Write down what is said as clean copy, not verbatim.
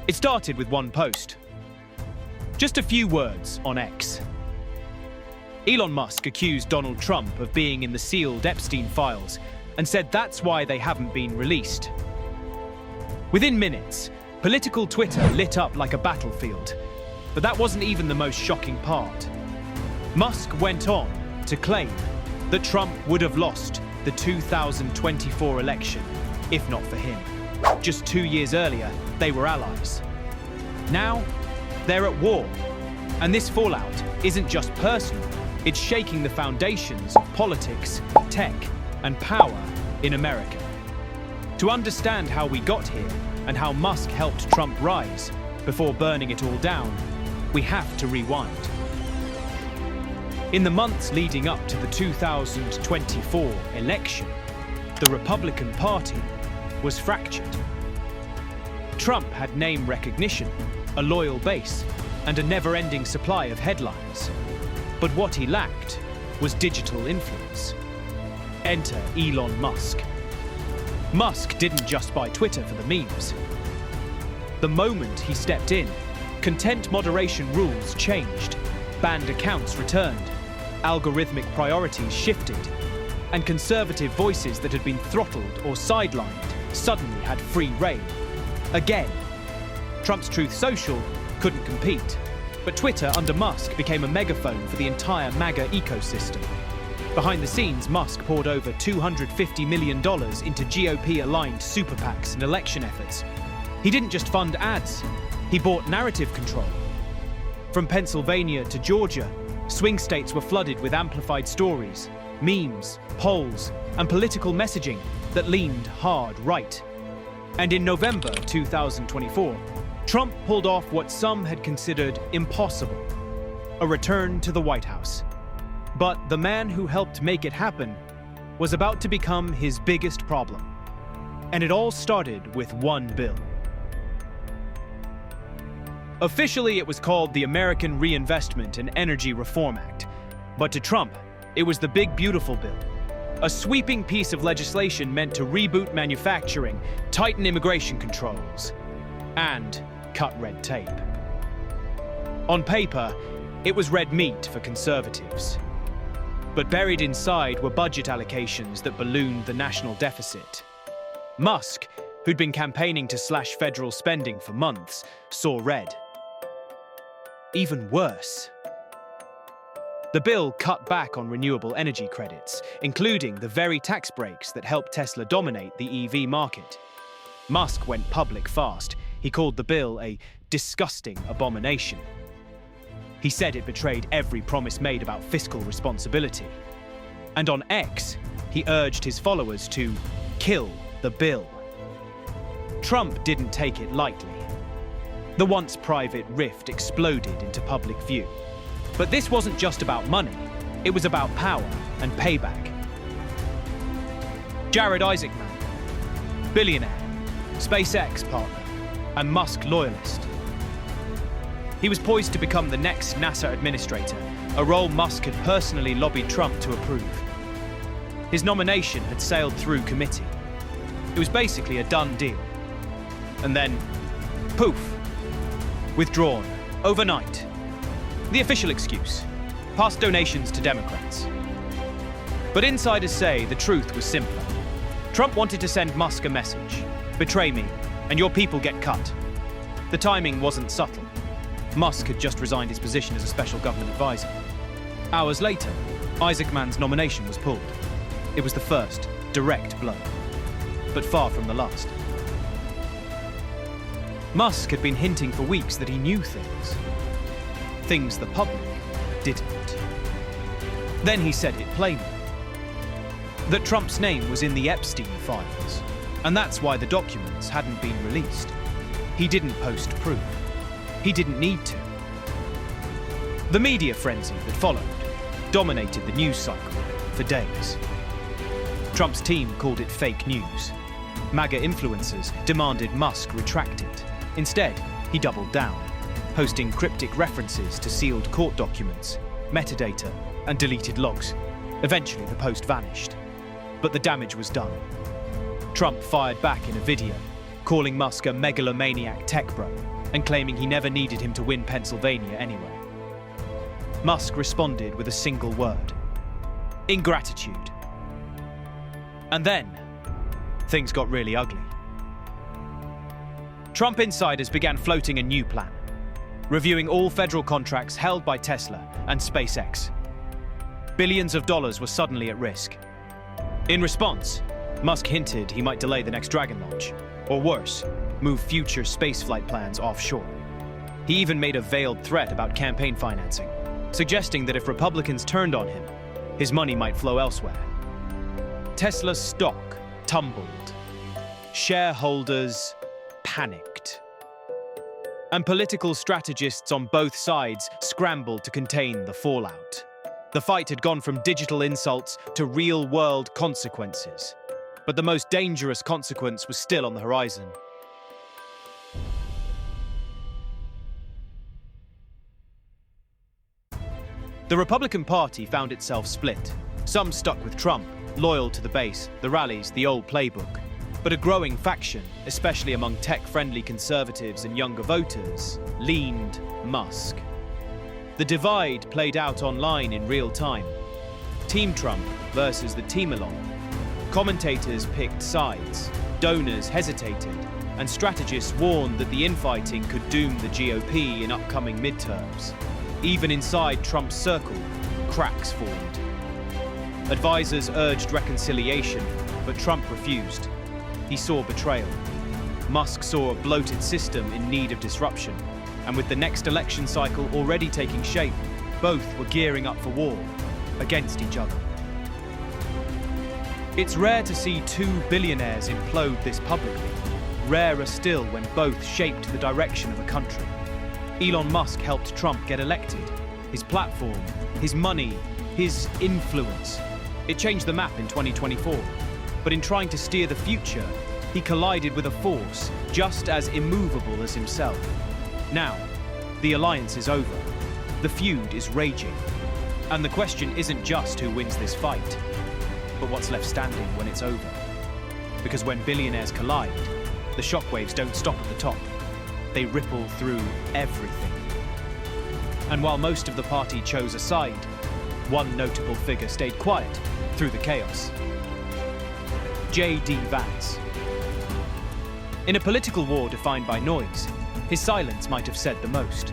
It started with one post. Just a few words on X. Elon Musk accused Donald Trump of being in the sealed Epstein files and said that's why they haven't been released. Within minutes, political Twitter lit up like a battlefield. But that wasn't even the most shocking part. Musk went on to claim that Trump would have lost the 2024 election, if not for him. Just 2 years earlier, they were allies. Now, they're at war. And this fallout isn't just personal, it's shaking the foundations of politics, tech, and power in America. To understand how we got here and how Musk helped Trump rise before burning it all down, we have to rewind. In the months leading up to the 2024 election, the Republican Party was fractured. Trump had name recognition, a loyal base, and a never-ending supply of headlines. But what he lacked was digital influence. Enter Elon Musk. Musk didn't just buy Twitter for the memes. The moment he stepped in, content moderation rules changed, banned accounts returned, algorithmic priorities shifted, and conservative voices that had been throttled or sidelined suddenly had free rein. Again, Trump's Truth Social couldn't compete, but Twitter under Musk became a megaphone for the entire MAGA ecosystem. Behind the scenes, Musk poured over $250 million into GOP-aligned super PACs and election efforts. He didn't just fund ads, he bought narrative control. From Pennsylvania to Georgia, swing states were flooded with amplified stories, memes, polls, and political messaging that leaned hard right. And in November 2024, Trump pulled off what some had considered impossible: a return to the White House. But the man who helped make it happen was about to become his biggest problem. And it all started with one bill. Officially, it was called the American Reinvestment and Energy Reform Act. But to Trump, it was the Big Beautiful Bill, a sweeping piece of legislation meant to reboot manufacturing, tighten immigration controls, and cut red tape. On paper, it was red meat for conservatives. But buried inside were budget allocations that ballooned the national deficit. Musk, who'd been campaigning to slash federal spending for months, saw red. Even worse. The bill cut back on renewable energy credits, including the very tax breaks that helped Tesla dominate the EV market. Musk went public fast. He called the bill a disgusting abomination. He said it betrayed every promise made about fiscal responsibility. And on X, he urged his followers to kill the bill. Trump didn't take it lightly. The once private rift exploded into public view. But this wasn't just about money, it was about power and payback. Jared Isaacman, billionaire, SpaceX partner, and Musk loyalist. He was poised to become the next NASA administrator, a role Musk had personally lobbied Trump to approve. His nomination had sailed through committee. It was basically a done deal. And then, poof, withdrawn, overnight. The official excuse: past donations to Democrats. But insiders say the truth was simpler. Trump wanted to send Musk a message: betray me, and your people get cut. The timing wasn't subtle. Musk had just resigned his position as a special government advisor. Hours later, Isaacman's nomination was pulled. It was the first direct blow, but far from the last. Musk had been hinting for weeks that he knew things the public didn't. Then he said it plainly: that Trump's name was in the Epstein files, and that's why the documents hadn't been released. He didn't post proof. He didn't need to. The media frenzy that followed dominated the news cycle for days. Trump's team called it fake news. MAGA influencers demanded Musk retract it. Instead, he doubled down, posting cryptic references to sealed court documents, metadata, and deleted logs. Eventually, the post vanished. But the damage was done. Trump fired back in a video. calling Musk a megalomaniac tech bro and claiming he never needed him to win Pennsylvania anyway. Musk responded with a single word: ingratitude. And then, things got really ugly. Trump insiders began floating a new plan, reviewing all federal contracts held by Tesla and SpaceX. Billions of dollars were suddenly at risk. In response, Musk hinted he might delay the next Dragon launch, or worse, move future spaceflight plans offshore. He even made a veiled threat about campaign financing, suggesting that if Republicans turned on him, his money might flow elsewhere. Tesla's stock tumbled. Shareholders panicked. And political strategists on both sides scrambled to contain the fallout. The fight had gone from digital insults to real-world consequences. But the most dangerous consequence was still on the horizon. The Republican Party found itself split. Some stuck with Trump, loyal to the base, the rallies, the old playbook. But a growing faction, especially among tech-friendly conservatives and younger voters, leaned Musk. The divide played out online in real time. Team Trump versus the Team Elon. Commentators picked sides, donors hesitated, and strategists warned that the infighting could doom the GOP in upcoming midterms. Even inside Trump's circle, cracks formed. Advisors urged reconciliation, but Trump refused. He saw betrayal. Musk saw a bloated system in need of disruption, and with the next election cycle already taking shape, both were gearing up for war against each other. It's rare to see two billionaires implode this publicly. Rarer still when both shaped the direction of a country. Elon Musk helped Trump get elected. His platform, his money, his influence. It changed the map in 2024. But in trying to steer the future, he collided with a force just as immovable as himself. Now, the alliance is over. The feud is raging. And the question isn't just who wins this fight, but what's left standing when it's over. Because when billionaires collide, the shockwaves don't stop at the top. They ripple through everything. And while most of the party chose a side, one notable figure stayed quiet through the chaos. J.D. Vance. In a political war defined by noise, his silence might have said the most.